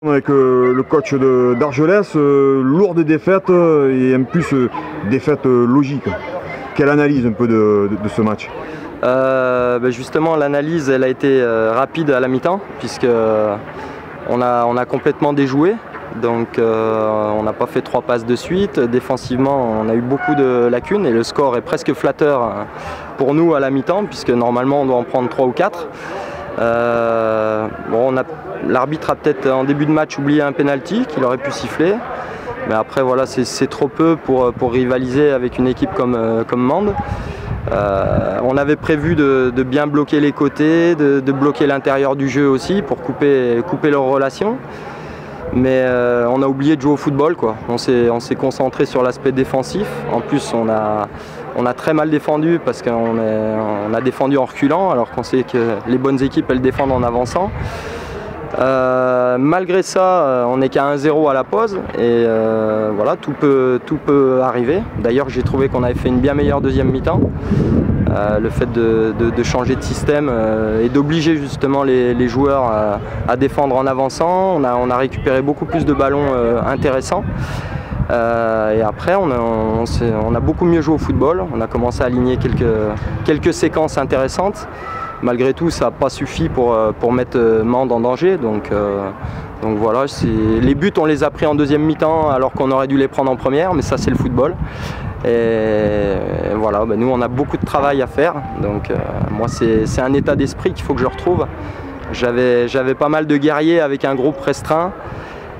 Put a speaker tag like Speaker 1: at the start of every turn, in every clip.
Speaker 1: Avec le coach d'Argelès, lourde défaite et en plus défaite logique. Quelle analyse un peu de ce match?
Speaker 2: Justement, l'analyse elle a été rapide à la mi-temps puisque on a complètement déjoué. Donc on n'a pas fait 3 passes de suite. Défensivement, on a eu beaucoup de lacunes et le score est presque flatteur pour nous à la mi-temps puisque normalement on doit en prendre 3 ou 4. L'arbitre a peut-être en début de match oublié un penalty qu'il aurait pu siffler. Mais après voilà, c'est trop peu pour rivaliser avec une équipe comme Mende. On avait prévu de bien bloquer les côtés, de bloquer l'intérieur du jeu aussi pour couper leurs relations. Mais on a oublié de jouer au football, quoi. On s'est concentré sur l'aspect défensif. En plus on a très mal défendu parce qu'on a défendu en reculant alors qu'on sait que les bonnes équipes elles défendent en avançant. Malgré ça, on n'est qu'à 1-0 à la pause et voilà, tout peut arriver. D'ailleurs, j'ai trouvé qu'on avait fait une bien meilleure deuxième mi-temps. Le fait de changer de système et d'obliger justement les joueurs à défendre en avançant. On a récupéré beaucoup plus de ballons intéressants. Et après, on a beaucoup mieux joué au football. On a commencé à aligner quelques séquences intéressantes. Malgré tout, ça n'a pas suffi pour mettre Mende en danger. Donc voilà, les buts, on les a pris en deuxième mi-temps alors qu'on aurait dû les prendre en première, mais ça c'est le football. Et voilà, nous on a beaucoup de travail à faire. Donc moi c'est un état d'esprit qu'il faut que je retrouve. J'avais pas mal de guerriers avec un groupe restreint.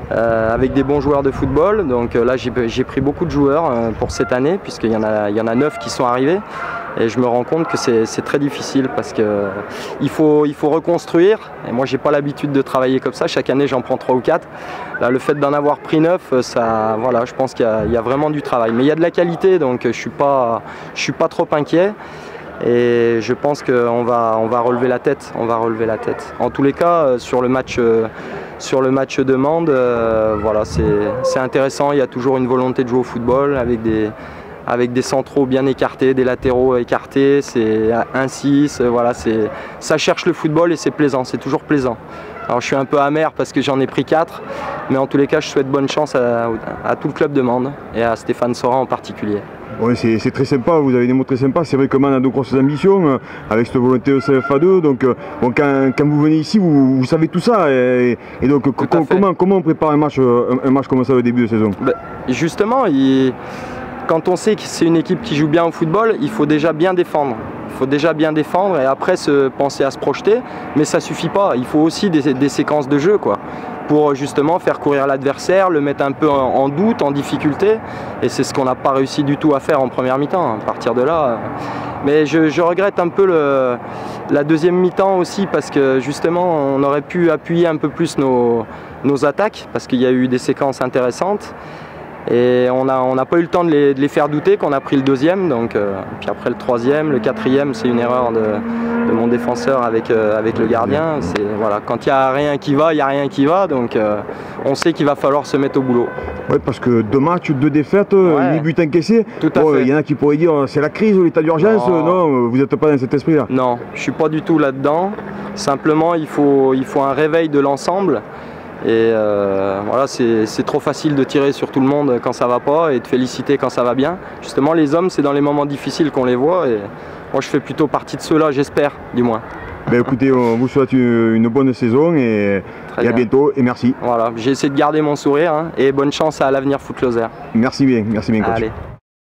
Speaker 2: Avec des bons joueurs de football, donc là j'ai pris beaucoup de joueurs pour cette année puisqu'il y en a 9 qui sont arrivés et je me rends compte que c'est très difficile parce qu'il faut reconstruire et moi j'ai pas l'habitude de travailler comme ça, chaque année j'en prends 3 ou 4. Là le fait d'en avoir pris 9, voilà, je pense qu'il y a vraiment du travail, mais il y a de la qualité donc je suis pas trop inquiet. Et je pense qu'on va relever la tête. En tous les cas, sur le match de Mende, voilà, c'est intéressant. Il y a toujours une volonté de jouer au football avec des centraux bien écartés, des latéraux écartés. C'est 1-6. Voilà, ça cherche le football et c'est plaisant. C'est toujours plaisant. Alors je suis un peu amer parce que j'en ai pris 4. Mais en tous les cas, je souhaite bonne chance à tout le club de Mende et à Stéphane Sorin en particulier.
Speaker 1: Oui, c'est très sympa, vous avez des mots très sympas. C'est vrai que Mende a de grosses ambitions avec cette volonté de CFA2. Donc quand vous venez ici, vous savez tout ça. Et donc comment on prépare un match comme ça au début de saison?
Speaker 2: Justement, quand on sait que c'est une équipe qui joue bien au football, il faut déjà bien défendre. Il faut déjà bien défendre et après penser à se projeter. Mais ça ne suffit pas. Il faut aussi des séquences de jeu, quoi, pour justement faire courir l'adversaire, le mettre un peu en doute, en difficulté. Et c'est ce qu'on n'a pas réussi du tout à faire en première mi-temps. À partir de là, mais je regrette un peu la deuxième mi-temps aussi parce que justement on aurait pu appuyer un peu plus nos attaques parce qu'il y a eu des séquences intéressantes. Et on n'a pas eu le temps de les faire douter qu'on a pris le deuxième. Donc, puis après le troisième, le quatrième, c'est une erreur de mon défenseur avec le gardien. Voilà, quand il n'y a rien qui va, il n'y a rien qui va. Donc on sait qu'il va falloir se mettre au boulot.
Speaker 1: Oui, parce que 2 matchs, 2 défaites, 8 buts encaissés.
Speaker 2: Tout à fait.
Speaker 1: Il y en a qui pourraient dire c'est la crise ou l'état d'urgence. Non, vous n'êtes pas dans cet esprit-là.
Speaker 2: Non, je ne suis pas du tout là-dedans. Simplement, il faut un réveil de l'ensemble. Et voilà, c'est trop facile de tirer sur tout le monde quand ça va pas et de féliciter quand ça va bien. Justement, les hommes, c'est dans les moments difficiles qu'on les voit et moi je fais plutôt partie de ceux-là, j'espère, du moins.
Speaker 1: Écoutez, on vous souhaite une bonne saison et à bientôt et merci.
Speaker 2: Voilà, j'ai essayé de garder mon sourire et bonne chance à l'avenir Foot Closer.
Speaker 1: Merci bien coach.
Speaker 2: Allez.